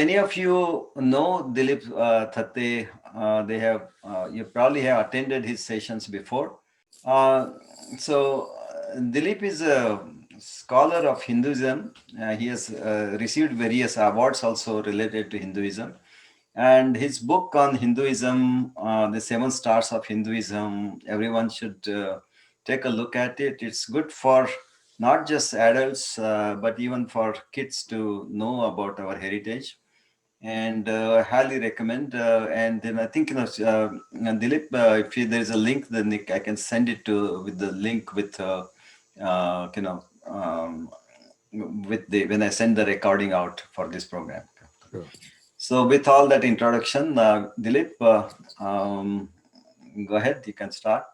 many of you know Dileep Thatte. They have you probably have attended his sessions before. Uh, Dileep is a scholar of Hinduism. He has received various awards also related to Hinduism. And his book on Hinduism, The Seven Stars of Hinduism, everyone should take a look at it. It's good for not just adults, but even for kids to know about our heritage. And I highly recommend. And then I think, Dilip, if there is a link, then I can send it to with the link with, you know, with the when I send the recording out for this program. Sure. So with all that introduction, Dilip, go ahead. You can start.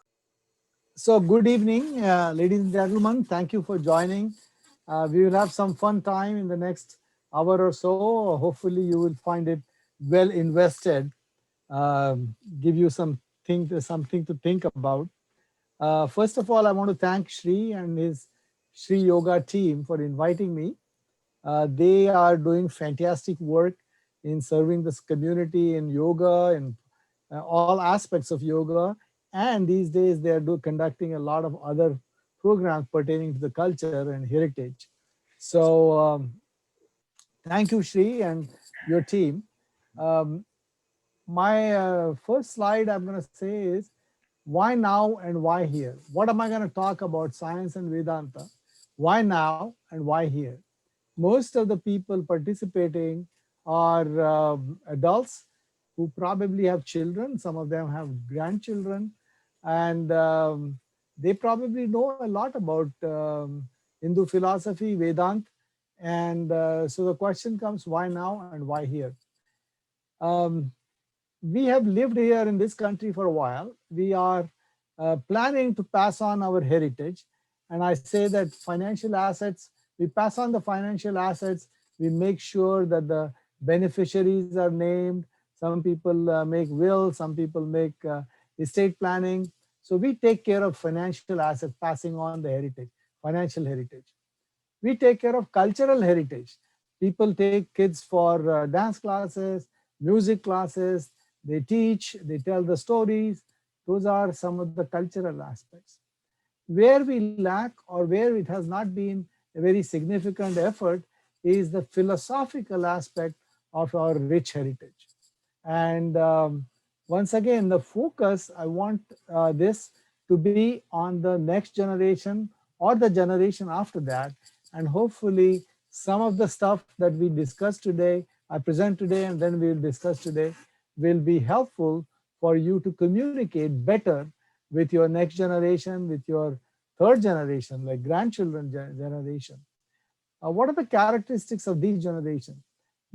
So good evening, ladies and gentlemen. Thank you for joining. We will have some fun time in the next hour or so. Hopefully you will find it well invested, give you something to think about. First of all, I want to thank Shri and his Shri Yoga team for inviting me. They are doing fantastic work in serving this community in yoga and all aspects of yoga. And these days they are conducting a lot of other programs pertaining to the culture and heritage. So thank you, Shri, and your team. Um, my first slide I'm going to say is why now and why here? What am I going to talk about science and Vedanta? Why now and why here? Most of the people participating are adults who probably have children. Some of them have grandchildren, and they probably know a lot about Hindu philosophy, Vedanta. And so the question comes, why now and why here? Um, we have lived here in this country for a while. We are planning to pass on our heritage. And I say that financial assets, we pass on the financial assets, we make sure that the beneficiaries are named. Some people make wills, some people make estate planning. So we take care of financial assets, passing on the heritage, financial heritage. We take care of cultural heritage. People take kids for dance classes, music classes, they teach, they tell the stories. Those are some of the cultural aspects. Where we lack or where it has not been a very significant effort is the philosophical aspect of our rich heritage. And once again, the focus, I want this to be on the next generation or the generation after that. And hopefully some of the stuff that we discussed today, I present today and then we'll discuss today, will be helpful for you to communicate better with your next generation, with your third generation, like grandchildren generation. What are the characteristics of these generations?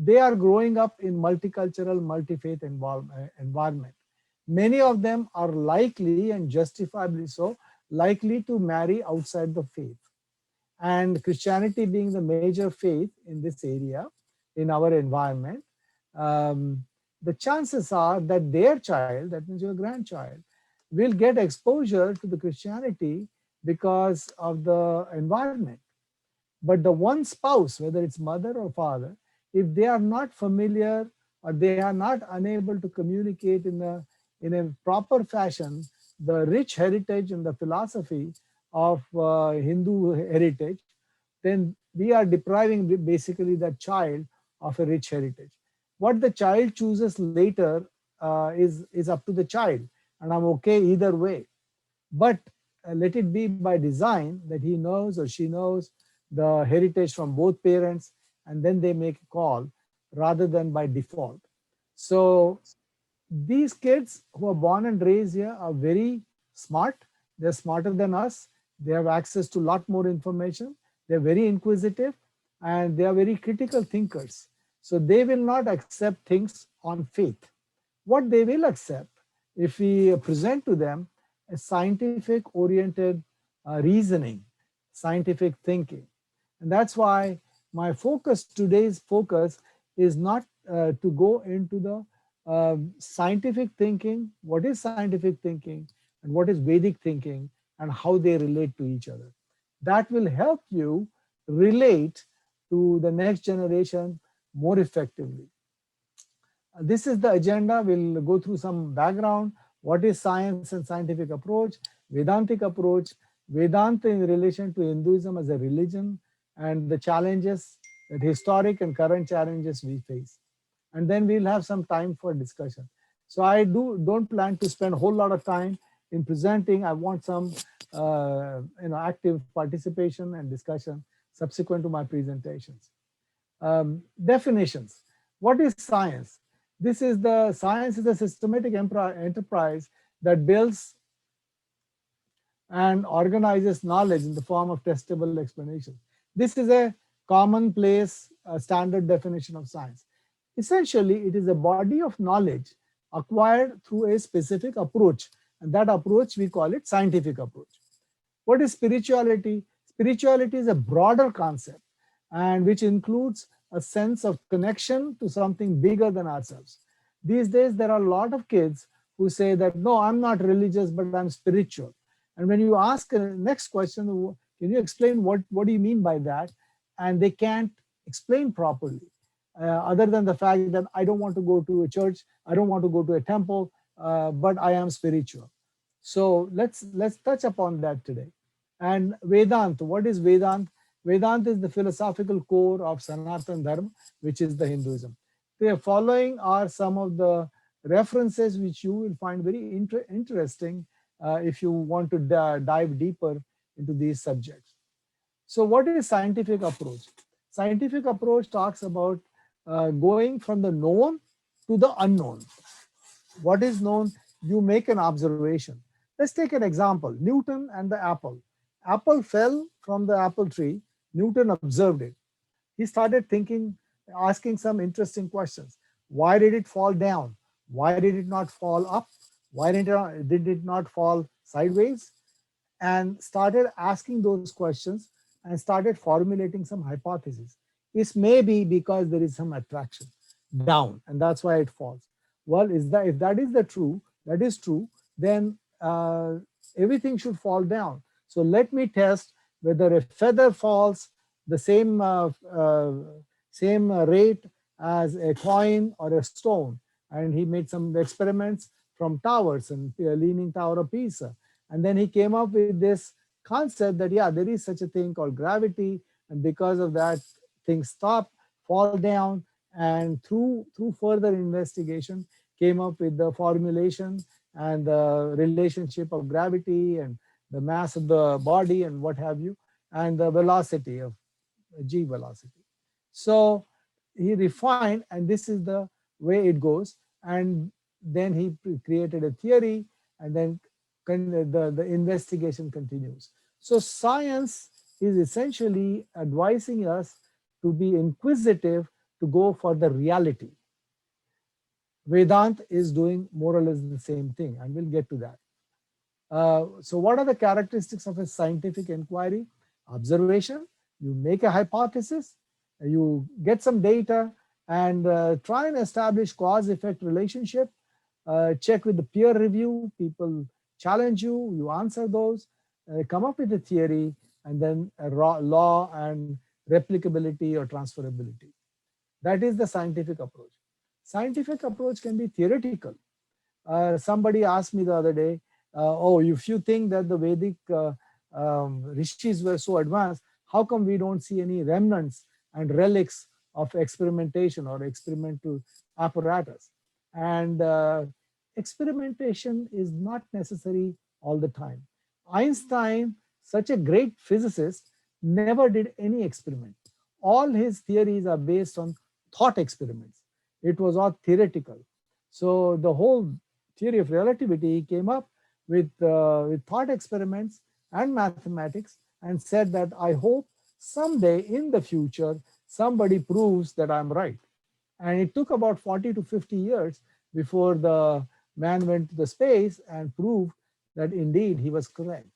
They are growing up in multicultural, multi-faith environment. Many of them are likely, and justifiably so, likely to marry outside the faith. And Christianity being the major faith in this area, in our environment, the chances are that their child, that means your grandchild, will get exposure to the Christianity because of the environment. But the one spouse, whether it's mother or father, if they are not familiar or they are not unable to communicate in a proper fashion, the rich heritage and the philosophy of Hindu heritage, then we are depriving basically that child of a rich heritage. What the child chooses later is up to the child, and I'm okay either way. But let it be by design that he knows or she knows the heritage from both parents, and then they make a call rather than by default. So these kids who are born and raised here are very smart. They're smarter than us. They have access to a lot more information. They're very inquisitive and they are very critical thinkers. So they will not accept things on faith. What they will accept, if we present to them a scientific oriented reasoning, scientific thinking. And that's why my focus, today's focus, is not to go into the scientific thinking, what is scientific thinking, and what is Vedic thinking, and how they relate to each other. That will help you relate to the next generation more effectively. This is the agenda. We'll go through some background. What is science and scientific approach? Vedantic approach. Vedanta in relation to Hinduism as a religion and the challenges, that historic and current challenges we face. And then we'll have some time for discussion. So I don't plan to spend a whole lot of time in presenting. I want some active participation and discussion subsequent to my presentations. Definitions. What is science? Science is a systematic enterprise that builds and organizes knowledge in the form of testable explanations. This is a commonplace standard definition of science. Essentially, it is a body of knowledge acquired through a specific approach, and that approach we call it scientific approach. What is spirituality? Spirituality is a broader concept and which includes a sense of connection to something bigger than ourselves. These days, there are a lot of kids who say that, no, I'm not religious, but I'm spiritual. And when you ask the next question, can you explain what do you mean by that? And they can't explain properly, other than the fact that I don't want to go to a church, I don't want to go to a temple, but I am spiritual. So let's touch upon that today. And Vedanta, what is Vedanta? Vedanta is the philosophical core of Sanatana Dharma, which is the Hinduism. The following are some of the references which you will find very interesting if you want to dive deeper into these subjects. So what is scientific approach? Scientific approach talks about going from the known to the unknown. What is known? You make an observation. Let's take an example, Newton and the apple. Apple fell from the apple tree. Newton observed it. He started thinking, asking some interesting questions. Why did it fall down? Why did it not fall up? Why did it not fall sideways? And started asking those questions and started formulating some hypotheses. This may be because there is some attraction down, and that's why it falls. Well, if that is true, then everything should fall down. So let me test whether a feather falls the same rate as a coin or a stone. And he made some experiments from towers and Leaning Tower of Pisa. And then he came up with this concept that, yeah, there is such a thing called gravity. And because of that, things stop, fall down. And through further investigation, came up with the formulation and the relationship of gravity and the mass of the body and what have you, and the velocity of g velocity. So he refined, and this is the way it goes. And then he created a theory, and then the investigation continues. So science is essentially advising us to be inquisitive, to go for the reality. Vedanta is doing more or less the same thing, and we'll get to that. So what are the characteristics of a scientific inquiry? Observation, you make a hypothesis, you get some data, and try and establish cause-effect relationship, check with the peer review, people challenge you, you answer those, come up with a theory, and then a law and replicability or transferability. That is the scientific approach. Scientific approach can be theoretical. Somebody asked me the other day, oh, if you think that the Vedic rishis were so advanced, how come we don't see any remnants and relics of experimentation or experimental apparatus? And experimentation is not necessary all the time. Einstein, such a great physicist, never did any experiment. All his theories are based on thought experiments. It was all theoretical. So the whole theory of relativity came up with thought experiments and mathematics, and said that I hope someday in the future somebody proves that I'm right. And it took about 40 to 50 years before the man went to the space and proved that indeed he was correct.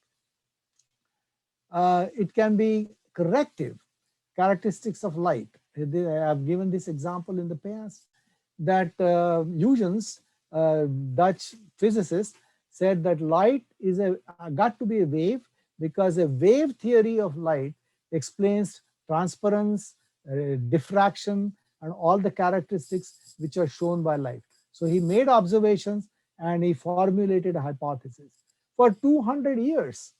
It can be corrective, characteristics of light. I've given this example in the past, that Huygens, Dutch physicist, said that light is got to be a wave, because a wave theory of light explains transparence, diffraction, and all the characteristics which are shown by light. So he made observations and he formulated a hypothesis. For 200 years,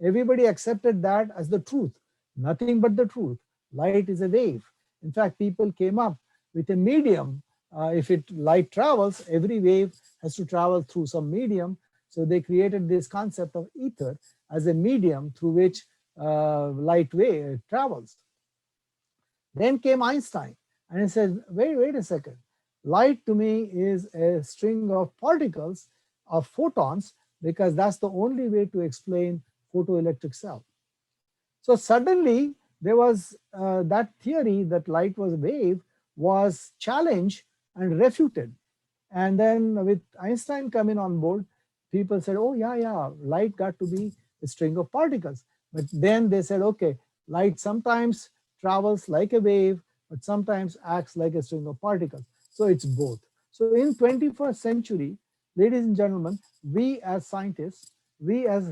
everybody accepted that as the truth, nothing but the truth. Light is a wave. In fact, people came up with a medium. If light travels, every wave has to travel through some medium. So they created this concept of ether as a medium through which light wave travels. Then came Einstein, and he said, wait a second. Light to me is a string of particles, of photons, because that's the only way to explain photoelectric cell. So suddenly there was that theory that light was a wave was challenged and refuted. And then with Einstein coming on board, people said, oh, yeah, light got to be a string of particles. But then they said, okay, light sometimes travels like a wave, but sometimes acts like a string of particles. So it's both. So in 21st century, ladies and gentlemen, we as scientists, we as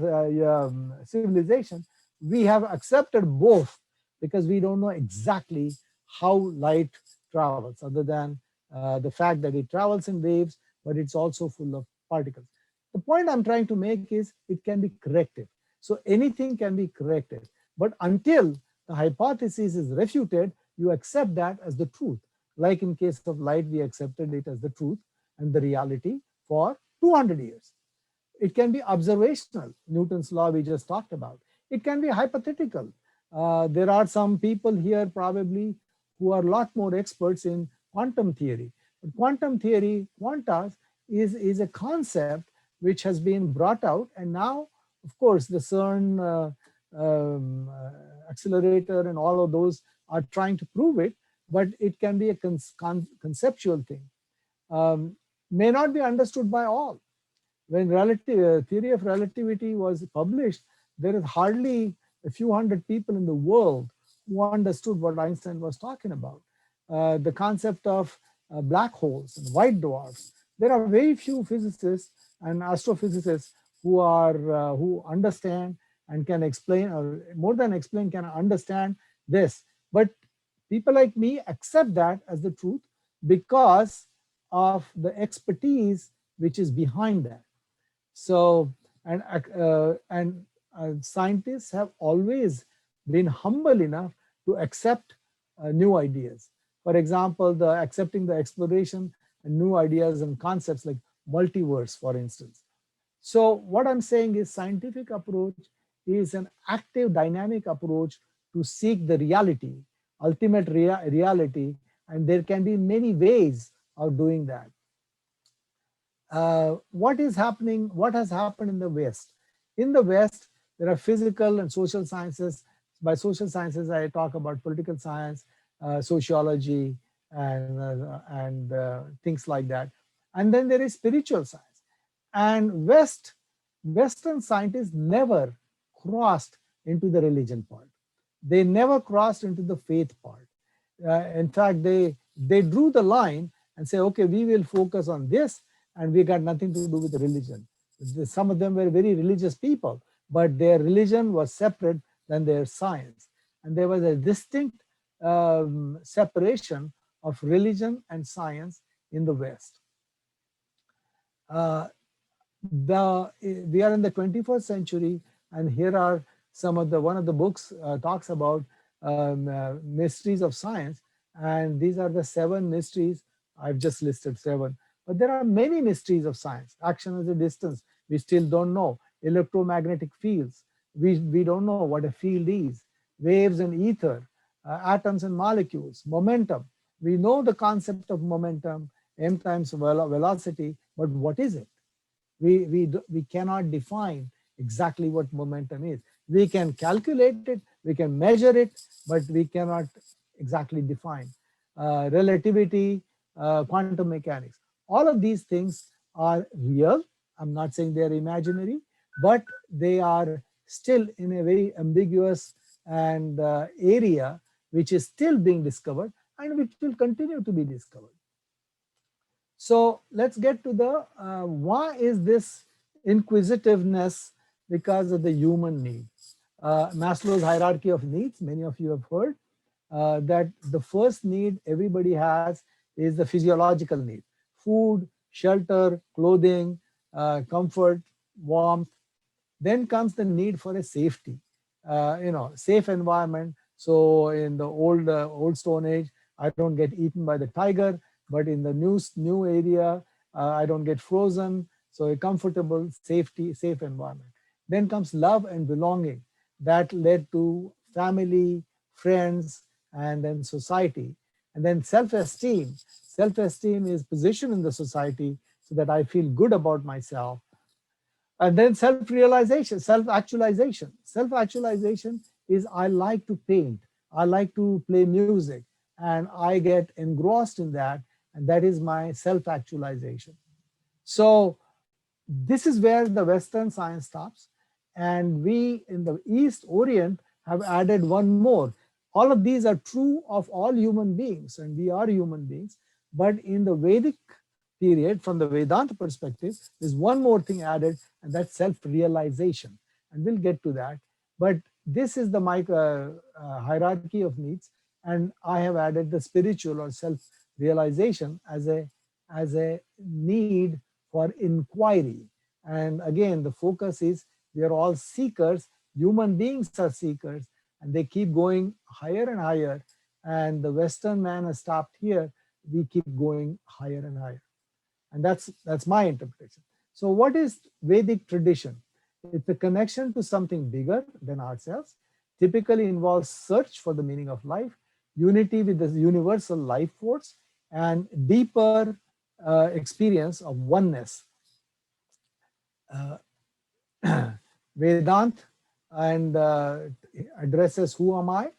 civilization, we have accepted both because we don't know exactly how light travels, other than the fact that it travels in waves, but it's also full of particles. The point I'm trying to make is it can be corrected. So anything can be corrected. But until the hypothesis is refuted, you accept that as the truth. Like in case of light, we accepted it as the truth and the reality for 200 years. It can be observational, Newton's law we just talked about. It can be hypothetical. There are some people here probably who are a lot more experts in quantum theory. But quantum theory, quantas, is a concept which has been brought out, and now, of course, the CERN accelerator and all of those are trying to prove it, but it can be a conceptual thing. May not be understood by all. When theory of relativity was published, there is hardly a few hundred people in the world who understood what Einstein was talking about. The concept of black holes and white dwarfs. There are very few physicists and astrophysicists who understand and can explain, or more than explain, can understand this. But people like me accept that as the truth because of the expertise which is behind that. So, and scientists have always been humble enough to accept new ideas. For example, the accepting the exploration and new ideas and concepts like multiverse, for instance. So what I'm saying is scientific approach is an active, dynamic approach to seek the reality, ultimate reality, and there can be many ways of doing that. What is happening, what has happened in the West? In the West, there are physical and social sciences. By social sciences, I talk about political science, sociology, and things like that. And then there is spiritual science. And Western scientists never crossed into the religion part. They never crossed into the faith part. In fact, they drew the line and say, okay, we will focus on this, and we got nothing to do with religion. Some of them were very religious people, but their religion was separate than their science. And there was a distinct separation of religion and science in the West. Uh, we are in the 21st century, and here are some of the one of the books talks about mysteries of science, and these are the 7 mysteries. I've just listed 7, but there are many mysteries of science. Action as a distance, we still don't know. Electromagnetic fields, we don't know what a field is. Waves and ether, atoms and molecules, momentum, we know the concept of momentum, m times velocity, but what is it? We cannot define exactly what momentum is. We can calculate it, we can measure it, but we cannot exactly define. Relativity, quantum mechanics, all of these things are real. I'm not saying they're imaginary, but they are still in a very ambiguous and area which is still being discovered and which will continue to be discovered. So let's get to the why is this inquisitiveness? Because of the human need. Maslow's hierarchy of needs, many of you have heard. that the first need everybody has is the physiological need: food, shelter, clothing, comfort, warmth. Then comes the need for a safety, safe environment. So in the old Stone Age, I don't get eaten by the tiger, but in the new area, I don't get frozen. So a comfortable, safe environment. Then comes love and belonging. That led to family, friends, and then society. And then self-esteem. Self-esteem is position in the society so that I feel good about myself. And then self-realization, self-actualization. Self-actualization is I like to paint, I like to play music, and I get engrossed in that, and that is my self-actualization. So this is where the Western science stops. And we in the East Orient have added one more. All of these are true of all human beings, and we are human beings. But in the Vedic period, from the Vedanta perspective, there's one more thing added, and that's self-realization. And we'll get to that. But this is the hierarchy of needs. And I have added the spiritual or self-realization as a need for inquiry. And again, the focus is we are all seekers, human beings are seekers, and they keep going higher and higher. And the Western man has stopped here. We keep going higher and higher. And that's my interpretation. So what is Vedic tradition? It's a connection to something bigger than ourselves, typically involves search for the meaning of life, unity with the universal life force, and deeper experience of oneness. Vedant and addresses who am I,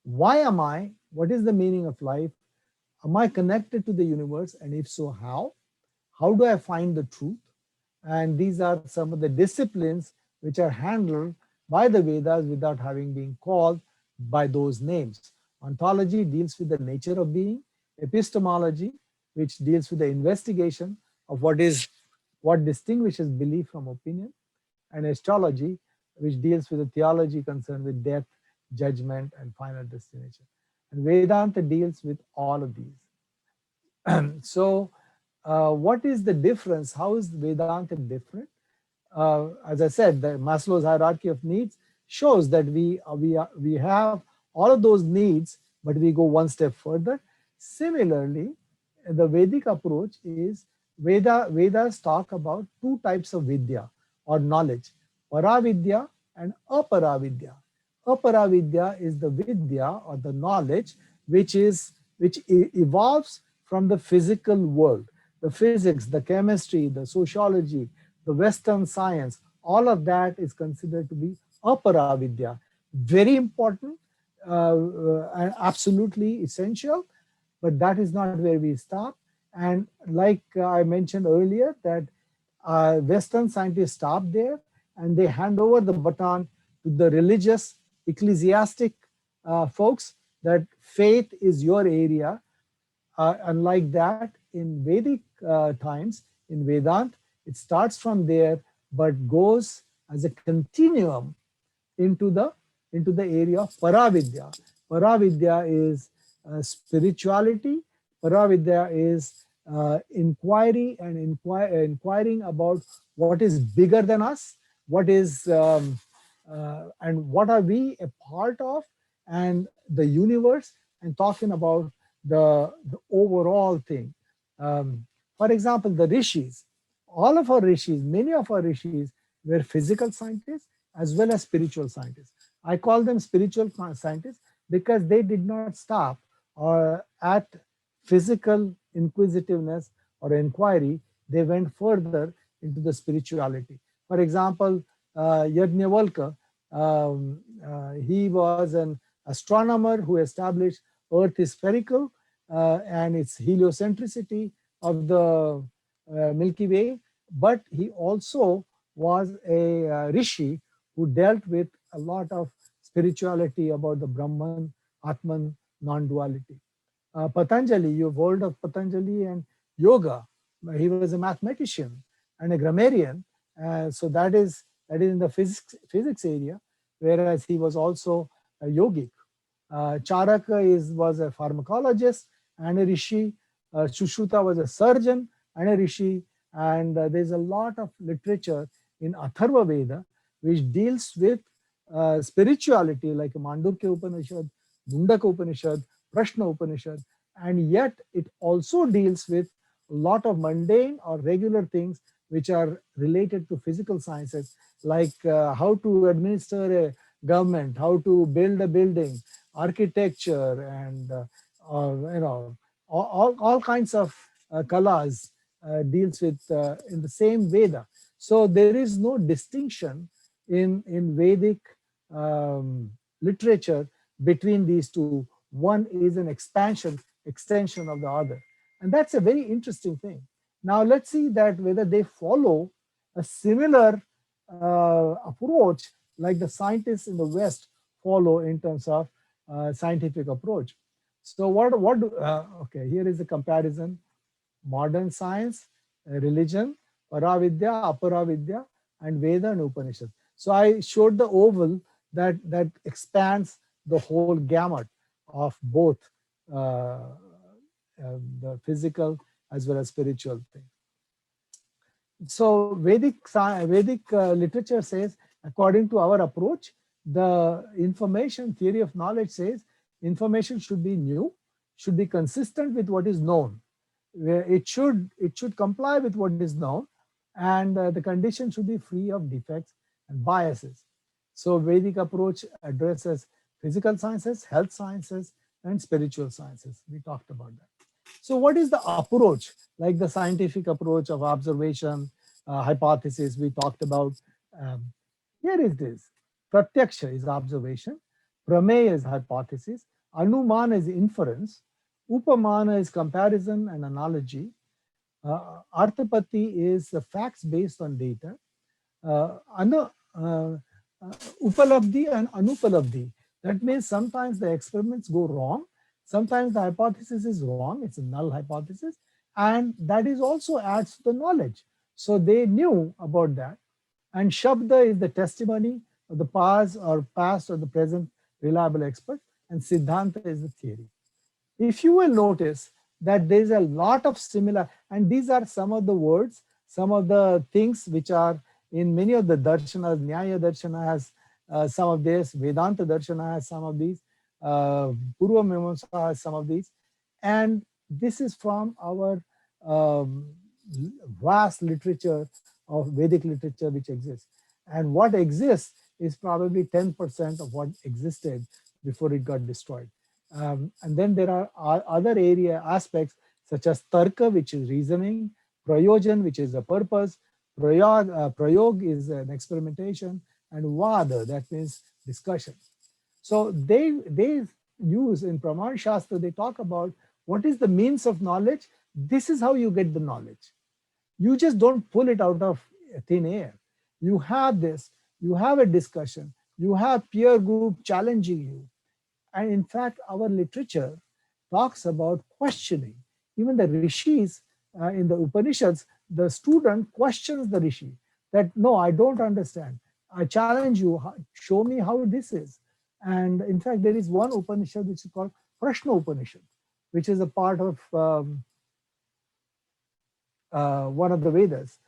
why am I, what is the meaning of life, am I connected to the universe, and if so, how do I find the truth? And these are some of the disciplines which are handled by the Vedas without having been called by those names. Ontology deals with the nature of being, epistemology, which deals with the investigation of what distinguishes belief from opinion, and astrology, which deals with the theology concerned with death, judgment, and final destination. And Vedanta deals with all of these. So, what is the difference? How is Vedanta different? As I said, the Maslow's hierarchy of needs shows that we have all of those needs, but we go one step further. Similarly, the Vedic approach is Vedas talk about two types of vidya or knowledge: paravidya and aparavidya. Aparavidya is the vidya or the knowledge which evolves from the physical world. The physics, the chemistry, the sociology, the Western science, all of that is considered to be aparavidya. Very important and absolutely essential, but that is not where we stop. And like I mentioned earlier, that Western scientists stop there and they hand over the baton to the religious, ecclesiastic folks, that faith is your area. Unlike that, in Vedic times, in Vedanta, it starts from there but goes as a continuum into the area of paravidya. Paravidya is spirituality. Paravidya is inquiry and inquiring about what is bigger than us, what is and what are we a part of, and the universe, and talking about the overall thing. For example, the rishis, all of our rishis, many of our rishis were physical scientists as well as spiritual scientists. I call them spiritual scientists because they did not stop at physical inquisitiveness or inquiry. They went further into the spirituality. For example, Yajnavalkya, he was an astronomer who established Earth is spherical and its heliocentricity of the Milky Way, but he also was a rishi who dealt with a lot of spirituality about the Brahman, Atman, non-duality. Patanjali, you've heard of Patanjali and yoga. He was a mathematician and a grammarian. So that is in the physics area, whereas he was also a yogic. Charaka was a pharmacologist and a rishi. Sushruta was a surgeon and a rishi. And there's a lot of literature in Atharva Veda which deals with spirituality, like Mandukya Upanishad, Mundaka Upanishad, Prashna Upanishad. And yet it also deals with a lot of mundane or regular things which are related to physical sciences, like how to administer a government, how to build a building, architecture, and all kinds of kalas deals with in the same Veda. So there is no distinction in Vedic um, literature between these two. One is an extension of the other, and that's a very interesting thing. Now let's see that whether they follow a similar approach like the scientists in the West follow in terms of scientific approach. So okay, here is a comparison: modern science, religion, Paravidya, Aparavidya, and Veda and Upanishad. So I showed the oval that expands the whole gamut of both the physical as well as spiritual thing. So Vedic literature says, according to our approach, the information theory of knowledge says information should be new, should be consistent with what is known. It should comply with what is known, and the condition should be free of defects and biases. So Vedic approach addresses physical sciences, health sciences, and spiritual sciences. We talked about that. So what is the approach? Like the scientific approach of observation, hypothesis we talked about. Um, Here is this. Pratyaksha is observation. Prameya is hypothesis. Anumana is inference. Upamana is comparison and analogy. Arthapati is the facts based on data. Upalabdhi and anupalabdhi. That means sometimes the experiments go wrong. Sometimes the hypothesis is wrong. It's a null hypothesis. And that is also adds to the knowledge. So they knew about that. And Shabda is the testimony of the past or the present reliable expert. And Siddhanta is the theory. If you will notice that there is a lot of similar, and these are some of the words, some of the things which are in many of the darshanas. Nyaya Darshana has some of this, Vedanta Darshana has some of these, Purva Mimamsa has some of these, and this is from our um, vast literature of Vedic literature which exists. And what exists is probably 10% of what existed before it got destroyed. And then there are other area aspects such as tarka, which is reasoning, prayojan, which is a purpose, prayog is an experimentation, and vada, that means discussion. So they use in Praman Shastra, they talk about what is the means of knowledge. This is how you get the knowledge. You just don't pull it out of thin air. You have this, you have a discussion, you have peer group challenging you. And in fact, our literature talks about questioning. Even the rishis in the Upanishads, the student questions the rishi that, no, I don't understand. I challenge you, show me how this is. And in fact, there is one Upanishad which is called Prashna Upanishad, which is a part of one of the Vedas.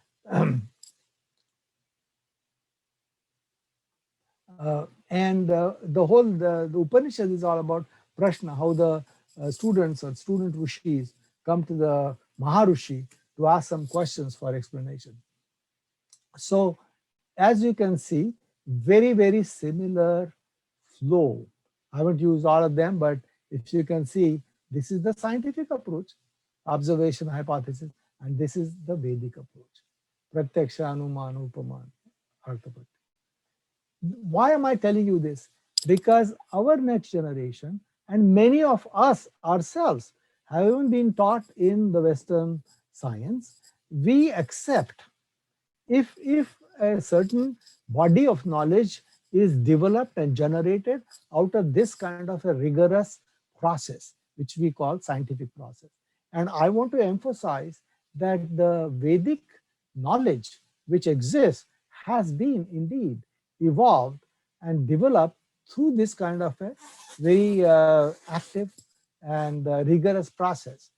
The Upanishad is all about Prashna, how the students or student rishis come to the Maharushi to ask some questions for explanation. So as you can see, very, very similar flow. I won't use all of them, but if you can see, this is the scientific approach, observation, hypothesis, and this is the Vedic approach. Pratyaksha, Anuman, Upaman, Arthapati. Why am I telling you this? Because our next generation and many of us ourselves, having been taught in the Western science, we accept if a certain body of knowledge is developed and generated out of this kind of a rigorous process, which we call scientific process. And I want to emphasize that the Vedic knowledge which exists has been indeed evolved and developed through this kind of a very active and rigorous process.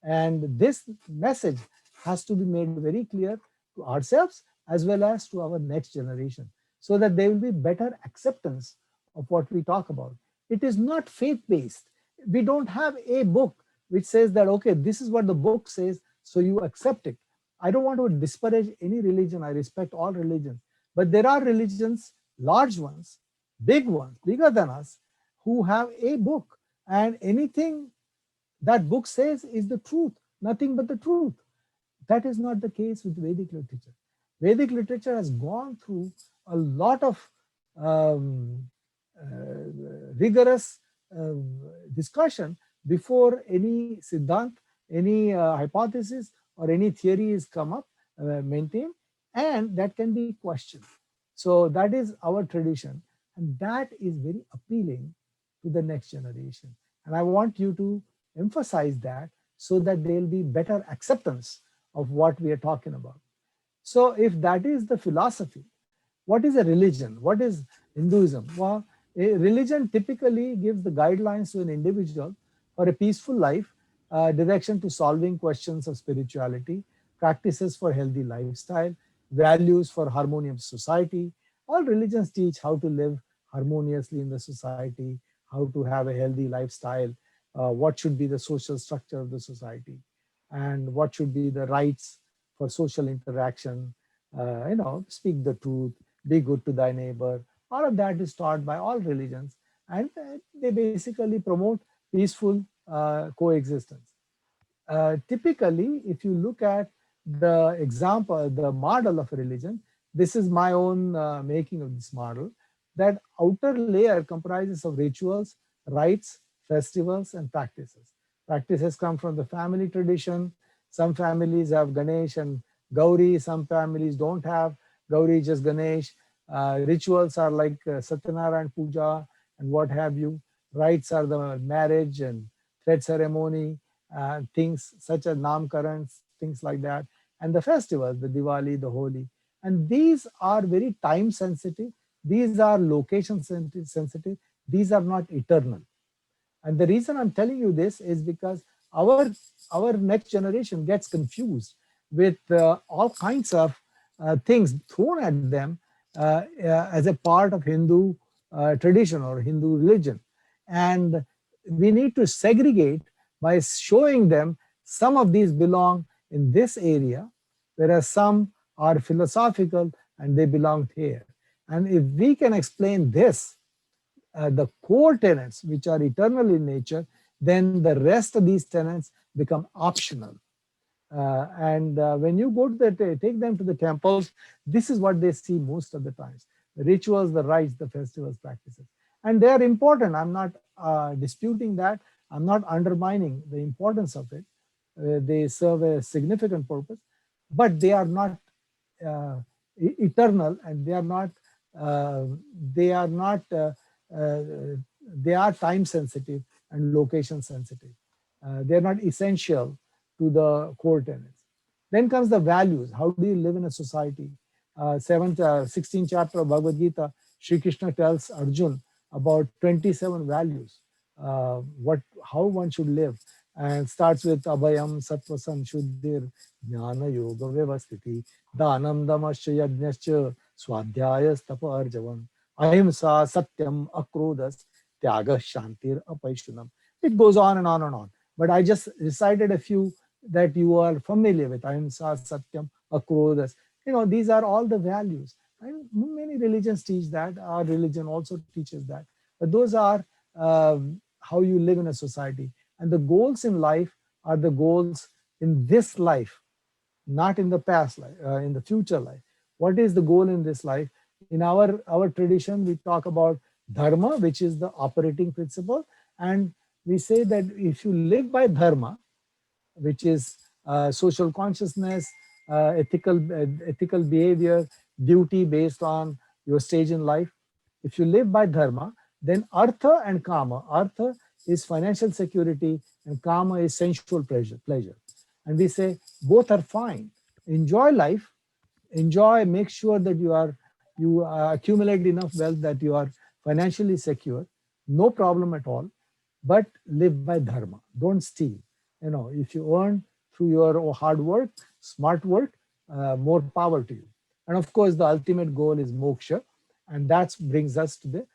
And this message has to be made very clear to ourselves as well as to our next generation, so that there will be better acceptance of what we talk about. It is not faith based. We don't have a book which says that, okay, this is what the book says, so you accept it. I don't want to disparage any religion. I respect all religions. But there are religions, large ones, big ones, bigger than us, who have a book. And anything that book says is the truth, nothing but the truth. That is not the case with Vedic literature. Vedic literature has gone through a lot of um, rigorous uh, discussion before any siddhant, any hypothesis, or any theory is come up, maintained, and that can be questioned. So that is our tradition, and that is very appealing to the next generation. And I want you to emphasize that so that there will be better acceptance of what we are talking about. So if that is the philosophy, what is a religion? What is Hinduism? Well, a religion typically gives the guidelines to an individual for a peaceful life, direction to solving questions of spirituality, practices for healthy lifestyle, values for harmonious society. All religions teach how to live harmoniously in the society, how to have a healthy lifestyle, what should be the social structure of the society, and what should be the rights for social interaction. Speak the truth, be good to thy neighbor. All of that is taught by all religions, and they basically promote peaceful coexistence. Typically, if you look at the example, the model of a religion, this is my own making of this model, that outer layer comprises of rituals, rites, festivals, and practices. Practices come from the family tradition. Some families have Ganesh and Gauri, some families don't have Gauri, just Ganesh. Rituals are like Satyanarayan Puja and what have you. Rites are the marriage and thread ceremony, things such as Namkarans, things like that. And the festivals, the Diwali, the Holi. And these are very time sensitive. These are location sensitive. These are not eternal. And the reason I'm telling you this is because our next generation gets confused with all kinds of things thrown at them as a part of Hindu tradition or Hindu religion. And we need to segregate by showing them some of these belong in this area, whereas some are philosophical and they belong here. And if we can explain this, the core tenets, which are eternal in nature, then the rest of these tenets become optional. And when you go to take them to the temples, this is what they see most of the times: the rituals, the rites, the festivals, practices, and they are important. I'm not disputing that. I'm not undermining the importance of it. They serve a significant purpose, but they are not uh, eternal, and uh, they are not uh, they are time sensitive and location sensitive. They're not essential to the core tenets. Then comes the values. How do you live in a society? 16th chapter of Bhagavad Gita, Sri Krishna tells Arjun about 27 values, how one should live, and starts with Abhayam, Sattva, Shuddhir, Jnana, Yoga, Vyavasthiti, Dhanam, Damasya, Yajnasya, Swadhyayas, Tapa, Arjavam, Ahimsa, Satyam, Akrodas, Tyaga, Shantir, Apaishunam. It goes on and on and on. But I just recited a few that you are familiar with: Ahimsa, Satyam, Akrodas. These are all the values. And many religions teach that. Our religion also teaches that. But those are how you live in a society. And the goals in life are the goals in this life, not in the past life, in the future life. What is the goal in this life? In our tradition, we talk about dharma, which is the operating principle. And we say that if you live by dharma, which is social consciousness, ethical behavior, duty based on your stage in life. If you live by dharma, then artha and kama. Artha is financial security, and kama is sensual pleasure. And we say both are fine. Enjoy life, enjoy, make sure that you accumulate enough wealth that you are financially secure, no problem at all, but live by dharma. Don't steal. If you earn through your hard work, smart work, more power to you. And of course, the ultimate goal is moksha, and that brings us to the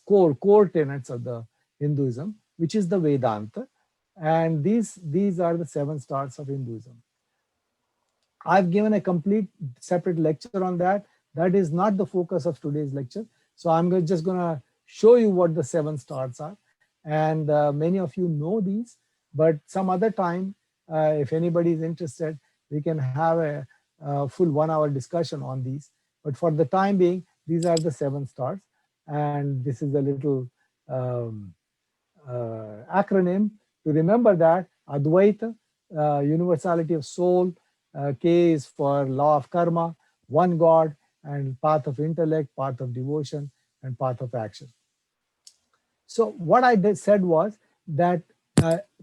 core tenets of the Hinduism, which is the Vedanta, and these are the 7 stars of Hinduism. I've given a complete separate lecture on that. That is not the focus of today's lecture. So I'm just going to show you what the 7 stars are. And many of you know these, but some other time, if anybody is interested, we can have a full 1 hour discussion on these. But for the time being, these are the 7 stars. And this is a little um, acronym to remember that: Advaita, universality of soul, K is for law of karma, one God, and path of intellect, path of devotion, and path of action. So what I said was that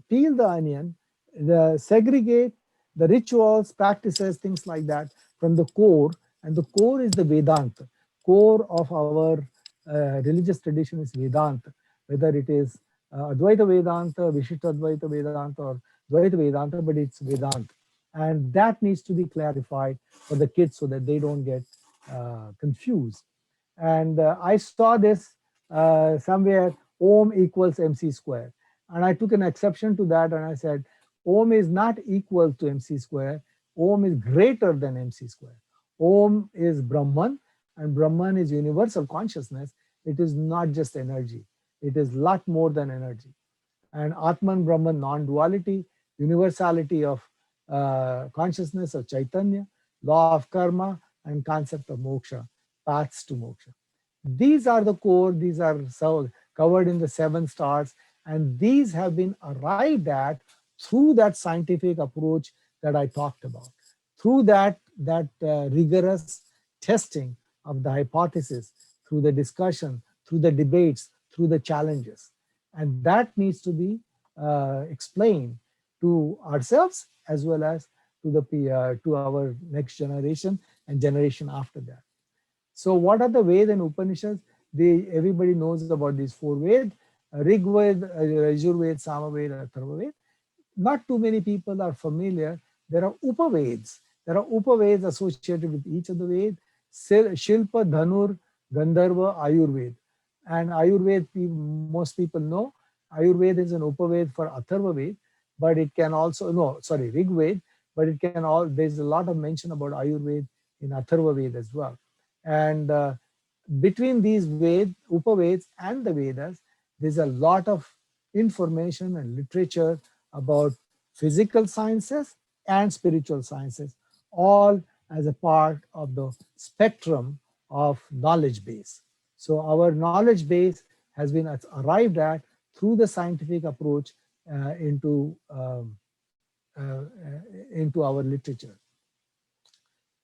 peel the onion, segregate the rituals, practices, things like that from the core, and the core is the Vedanta. Core of our religious tradition is Vedanta, whether it is Advaita Vedanta, Vishishta Advaita Vedanta, or Dvaita Vedanta, but it's Vedanta. And that needs to be clarified for the kids so that they don't get confused. And I saw this somewhere, Om equals MC square. And I took an exception to that and I said, Om is not equal to MC square. Om is greater than MC square. Om is Brahman, and Brahman is universal consciousness. It is not just energy. It is a lot more than energy. And Atman Brahman, non-duality, universality of consciousness of Chaitanya, law of karma, and concept of moksha, paths to moksha. These are the core, these are so covered in the 7 stars, and these have been arrived at through that scientific approach that I talked about, through that rigorous testing of the hypothesis, through the discussion, through the debates, through the challenges. And that needs to be explained to ourselves as well as to our next generation and generation after that. So what are the Veda and Upanishads? Everybody knows about these 4 Veda: Rig Veda, Yajur Veda, Sama Veda, Atharva Veda. Not too many people are familiar. There are Upaveds. There are Upaveds associated with each of the Veda: Shilpa, Dhanur, Gandharva, Ayurveda. And Ayurveda, most people know. Ayurveda is an Upaved for Atharva Veda, but it can also, no, sorry, Rig Veda, but it can all, there's a lot of mention about Ayurveda in Atharva Veda as well. And between these Upaveds and the Vedas, there's a lot of information and literature about physical sciences and spiritual sciences, all as a part of the spectrum of knowledge base. So our knowledge base has been arrived at through the scientific approach into our literature.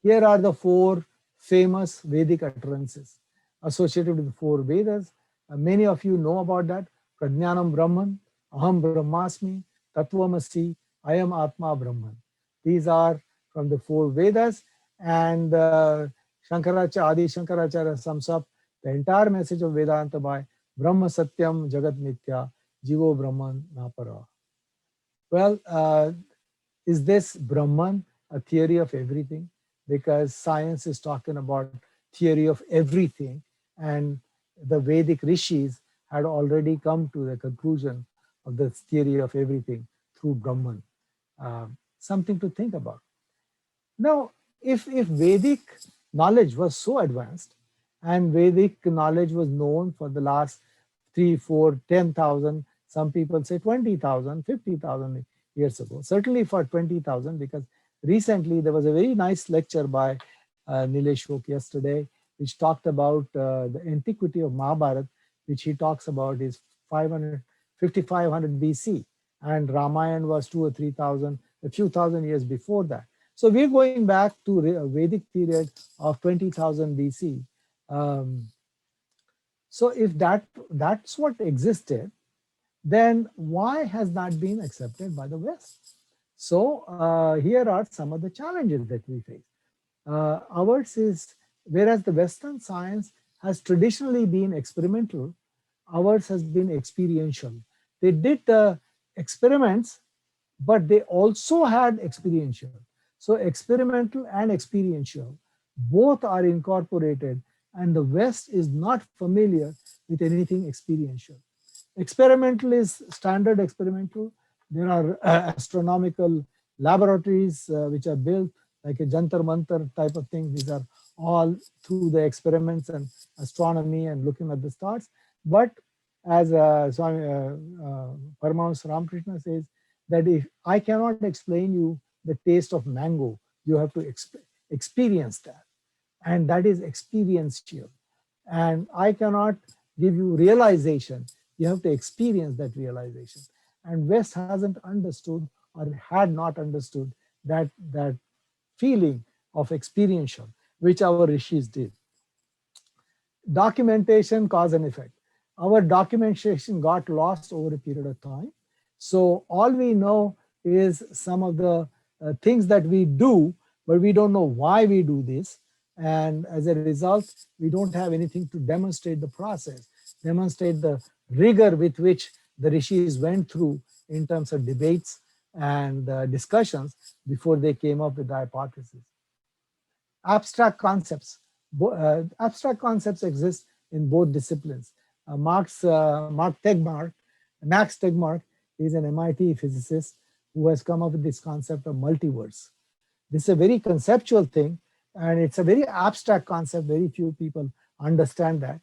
Here are the 4 famous Vedic utterances associated with the 4 Vedas. Many of you know about that. Prajnanam Brahman, Aham Brahmasmi, Tattvamasi, Ayam Atma Brahman. These are from the 4 Vedas, and Adi Shankaracharya sums up the entire message of Vedanta by Brahma Satyam Jagat Mithya, Jivo Brahman Napara. Well, is this Brahman a theory of everything? Because science is talking about theory of everything, and the Vedic rishis had already come to the conclusion of the theory of everything through Brahman. Something to think about. Now, if Vedic knowledge was so advanced, and Vedic knowledge was known for the last 3, 4, 10,000, some people say 20,000, 50,000 years ago, certainly for 20,000, because recently there was a very nice lecture by Nilesh Oak yesterday, which talked about the antiquity of Mahabharata, which he talks about is 5,500 BC, and Ramayana was 2,000 or 3,000, a few thousand years before that. So we're going back to a Vedic period of 20,000 BC. So if that's what existed, then why has that been accepted by the West? So here are some of the challenges that we face. Ours is, whereas the Western science has traditionally been experimental. Ours has been experiential. They did the experiments, but they also had experiential. So experimental and experiential, both are incorporated, and the West is not familiar with anything experiential. Experimental is standard experimental. There are astronomical laboratories which are built like a Jantar Mantar type of thing. These are all through the experiments and astronomy and looking at the stars. But as Paramahansa Ramakrishna says, that if I cannot explain you the taste of mango, you have to experience that. And that is experiential. And I cannot give you realization. You have to experience that realization. And West hasn't understood or had not understood that feeling of experiential, which our rishis did. Documentation, cause and effect. Our documentation got lost over a period of time. So all we know is some of the things that we do, but we don't know why we do this. And as a result, we don't have anything to demonstrate the process, demonstrate the rigor with which the rishis went through in terms of debates and discussions before they came up with the hypothesis. Abstract concepts. Abstract concepts exist in both disciplines. Max Tegmark is an MIT physicist who has come up with this concept of multiverse. This is a very conceptual thing, and it's a very abstract concept. Very few people understand that.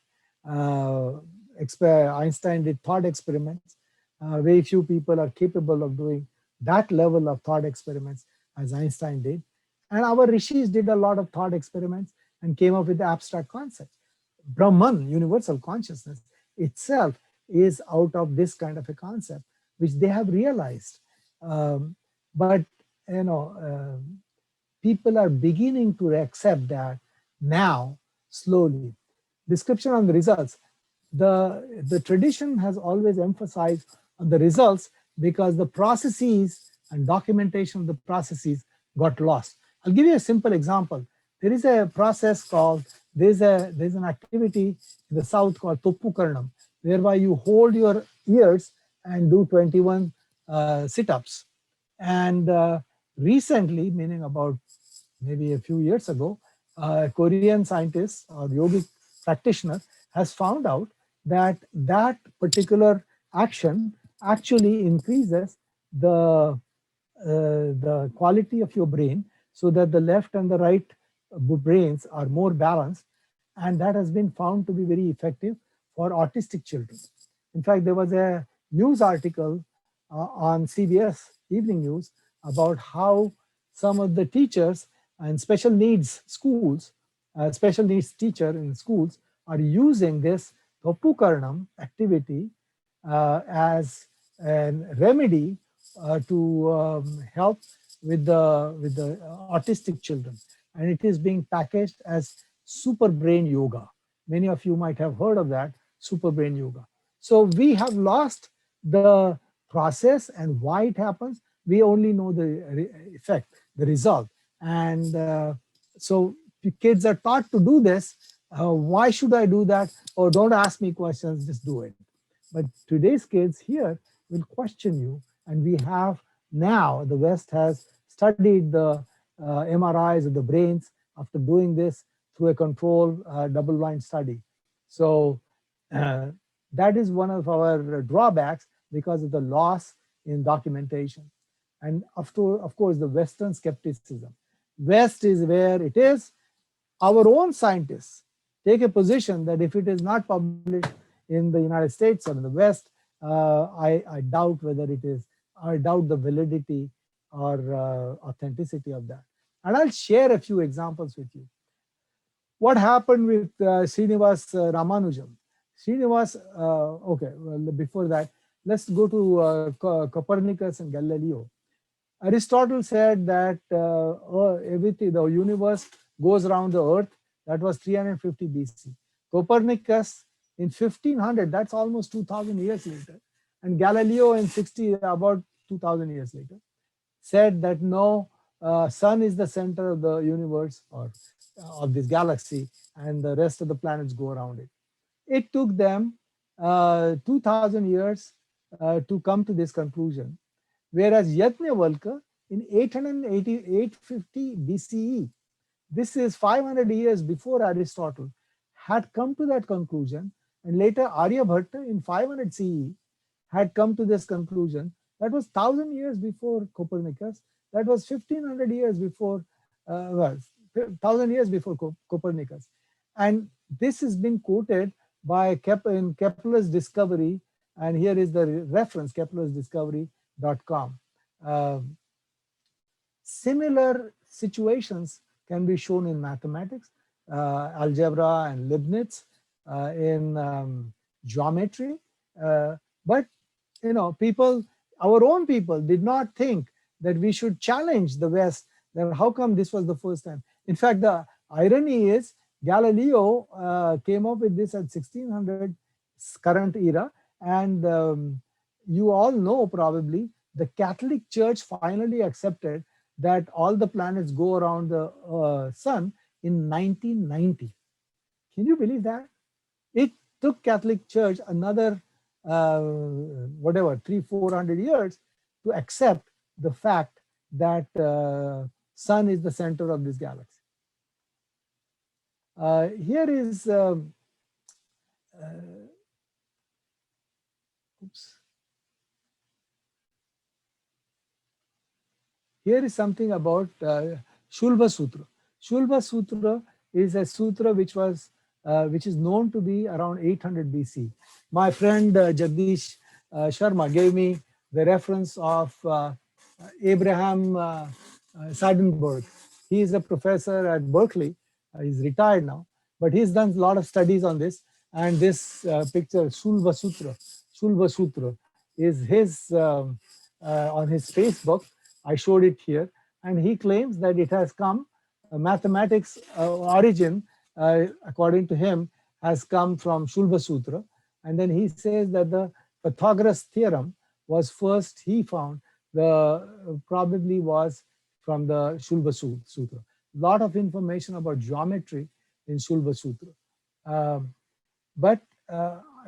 Einstein did thought experiments. Very few people are capable of doing that level of thought experiments as Einstein did. And our rishis did a lot of thought experiments and came up with the abstract concepts. Brahman, universal consciousness itself, is out of this kind of a concept, which they have realized. But people are beginning to accept that now, slowly. Description on the results. The tradition has always emphasized on the results because the processes and documentation of the processes got lost. I'll give you a simple example. There is a process called, there's an activity in the south called Toppu Karnam, whereby you hold your ears and do 21 sit-ups. And recently, meaning about maybe a few years ago, a Korean scientist or yogic practitioner has found out that that particular action actually increases the quality of your brain so that the left and the right brains are more balanced. And that has been found to be very effective for autistic children. In fact, there was a news article on CBS Evening News about how some of the teachers and special needs schools, special needs teacher in schools are using this Topukarnam activity as a remedy to help with the autistic children, and it is being packaged as super brain yoga. Many of you might have heard of that, super brain yoga. So we have lost the process and why it happens. We only know the effect, the result, and so kids are taught to do this. Why should I do that? Or don't ask me questions, just do it. But today's kids here will question you, and we have now, the West has studied the MRIs of the brains after doing this through a controlled double-blind study. So that is one of our drawbacks because of the loss in documentation. And of course, the Western skepticism. West is where it is. Our own scientists take a position that if it is not published in the United States or in the West, I doubt whether it is, I doubt the validity or authenticity of that. And I'll share a few examples with you. What happened with Srinivas Ramanujan? Srinivas, okay, well, before that, let's go to Copernicus and Galileo. Aristotle said that everything, the universe goes around the earth. That was 350 BC. Copernicus in 1500, that's almost 2000 years later. And Galileo in about 2000 years later, said that no, sun is the center of the universe, or of this galaxy, and the rest of the planets go around it. It took them 2000 years to come to this conclusion, whereas Yajnavalkya in 850 BCE, this is 500 years before Aristotle, had come to that conclusion, and later Aryabhatta in 500 CE had come to this conclusion. That was 1000 years before Copernicus. That was 1500 years before, 1000 years before Copernicus. And this has been quoted by in Kepler's Discovery, and here is the reference, keplersdiscovery.com. Similar situations can be shown in mathematics, algebra and Leibniz, in geometry. But people, our own people did not think that we should challenge the West, that how come this was the first time. In fact, the irony is Galileo came up with this at 1600 current era, and you all know probably the Catholic Church finally accepted that all the planets go around the sun in 1990. Can you believe that? It took Catholic Church another whatever 300-400 years to accept the fact that sun is the center of this galaxy. Here is oops. Here is something about Shulva Sutra. Shulva Sutra is a sutra which is known to be around 800 BC. My friend Jagdish Sharma gave me the reference of Abraham Seidenberg. He is a professor at Berkeley. He's retired now, but he's done a lot of studies on this. And this picture, Shulva Sutra, is his on his Facebook. I showed it here, and he claims that it has come, mathematics origin, according to him, has come from Shulva Sutra. And then he says that the Pythagoras theorem was first, he found, probably was from the Shulva Sutra. A lot of information about geometry in Shulva Sutra. But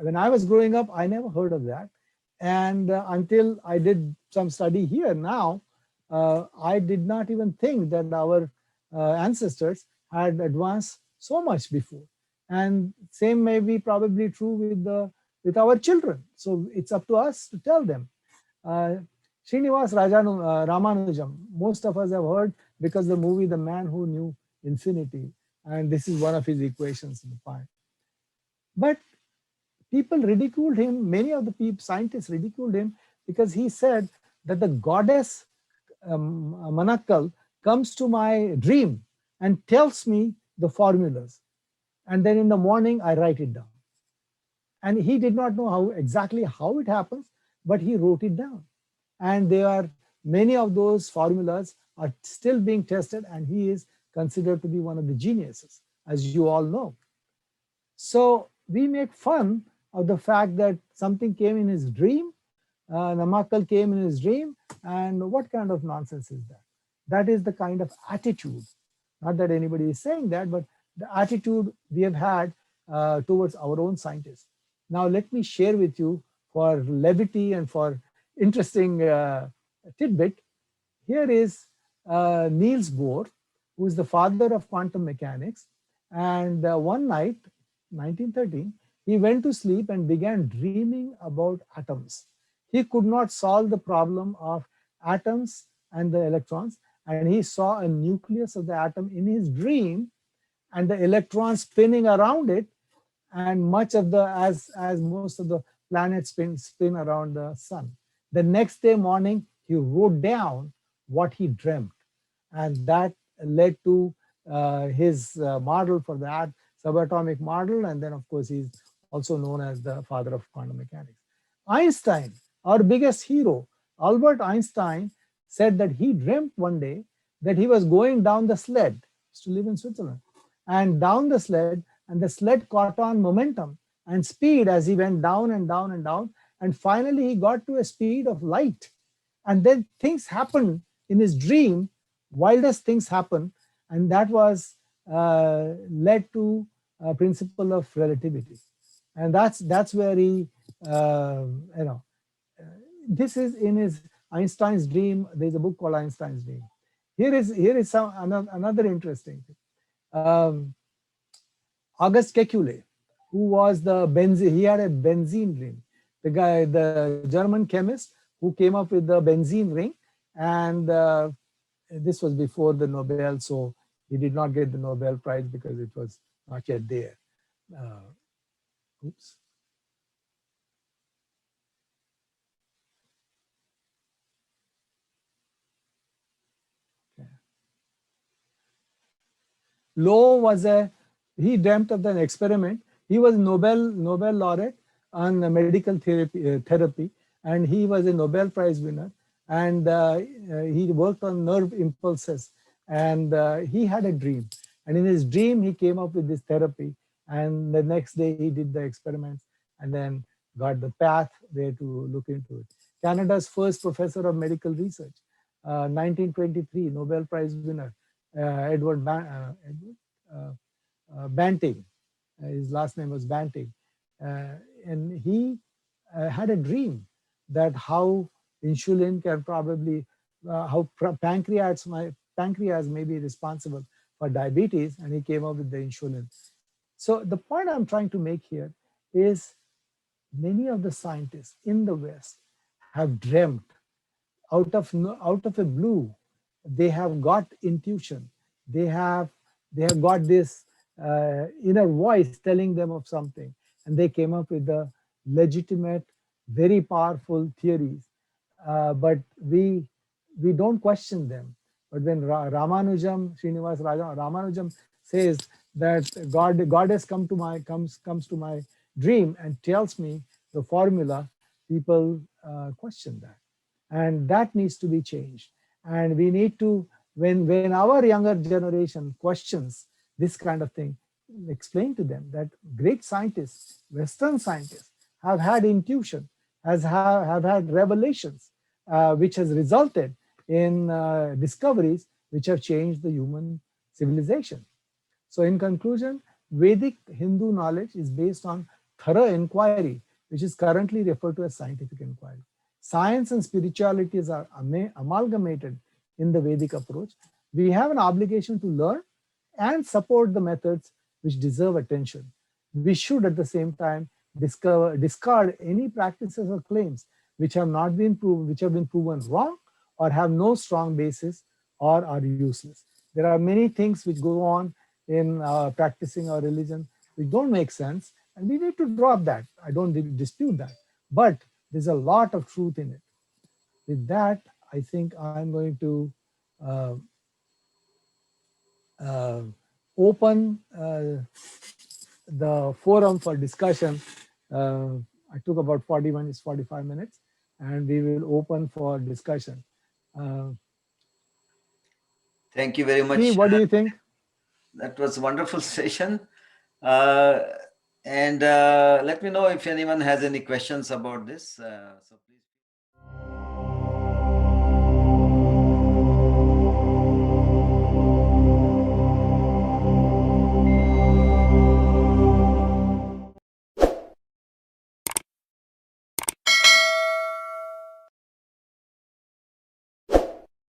when I was growing up, I never heard of that. And until I did some study here now, I did not even think that our ancestors had advanced so much before. And same may be probably true with our children. So it's up to us to tell them. Srinivas Ramanujam, most of us have heard because the movie The Man Who Knew Infinity, and this is one of his equations in the Pi. But people ridiculed him, many of the scientists ridiculed him because he said that the goddess Manakkal comes to my dream and tells me the formulas. And then in the morning, I write it down. And he did not know exactly how it happens, but he wrote it down. And many of those formulas are still being tested, and he is considered to be one of the geniuses, as you all know. So we make fun of the fact that something came in his dream, Namakkal came in his dream, and what kind of nonsense is that? That is the kind of attitude, not that anybody is saying that, but the attitude we have had towards our own scientists. Now let me share with you, for levity and for interesting tidbit, here is Niels Bohr, who is the father of quantum mechanics. And one night, 1913, he went to sleep and began dreaming about atoms. He could not solve the problem of atoms and the electrons, and he saw a nucleus of the atom in his dream, and the electrons spinning around it, and much of as most of the planets spin around the sun. The next day morning, he wrote down what he dreamt, and that led to his model for the subatomic model, and then of course he's also known as the father of quantum mechanics. Einstein, our biggest hero, Albert Einstein, said that he dreamt one day that he was going down the sled. He used to live in Switzerland, and down the sled, and the sled caught on momentum and speed as he went down and down and down, and finally he got to a speed of light. And then things happened in his dream, wildest things happened, and that was led to a principle of relativity, and that's where he, you know, uh, this is in his Einstein's dream. There's a book called Einstein's Dream. Here is some another interesting thing. August Kekule, who was the benzene, he had a benzene ring. The guy, the German chemist who came up with the benzene ring, and this was before the Nobel, so he did not get the Nobel Prize because it was not yet there. Uh, oops. Okay. Lowe was he dreamt of an experiment. He was Nobel laureate on medical therapy, and he was a Nobel Prize winner. And he worked on nerve impulses, and he had a dream. And in his dream, he came up with this therapy. And the next day, he did the experiments, and then got the path where to look into it. Canada's first professor of medical research, 1923 Nobel Prize winner, uh, Banting. His last name was Banting. And he had a dream that how insulin can probably, how pancreas may be responsible for diabetes, and he came up with the insulin. So the point I'm trying to make here is many of the scientists in the West have dreamt out of a blue. They have got intuition. they have they have got this inner voice telling them of something, and they came up with the legitimate, very powerful theories. But we don't question them. But when Ramanujam says that God has comes to my dream and tells me the formula, people question that, and that needs to be changed. And we need to, when our younger generation questions this kind of thing, explain to them that great scientists, Western scientists, have had intuition, have had revelations, which has resulted in discoveries which have changed the human civilization. So in conclusion, Vedic Hindu knowledge is based on thorough inquiry, which is currently referred to as scientific inquiry. Science and spiritualities are amalgamated in the Vedic approach. We have an obligation to learn and support the methods which deserve attention. We should at the same time discard any practices or claims which have not been proven, which have been proven wrong or have no strong basis or are useless. There are many things which go on in practicing our religion which don't make sense, and we need to drop that. I don't dispute that, but there's a lot of truth in it. With that, I think I'm going to uh, uh, open the forum for discussion. I took about 40 minutes, 45 minutes, and we will open for discussion. Uh, Thank you very P, much. what do you think? That was a wonderful session. And let me know if anyone has any questions about this. So please.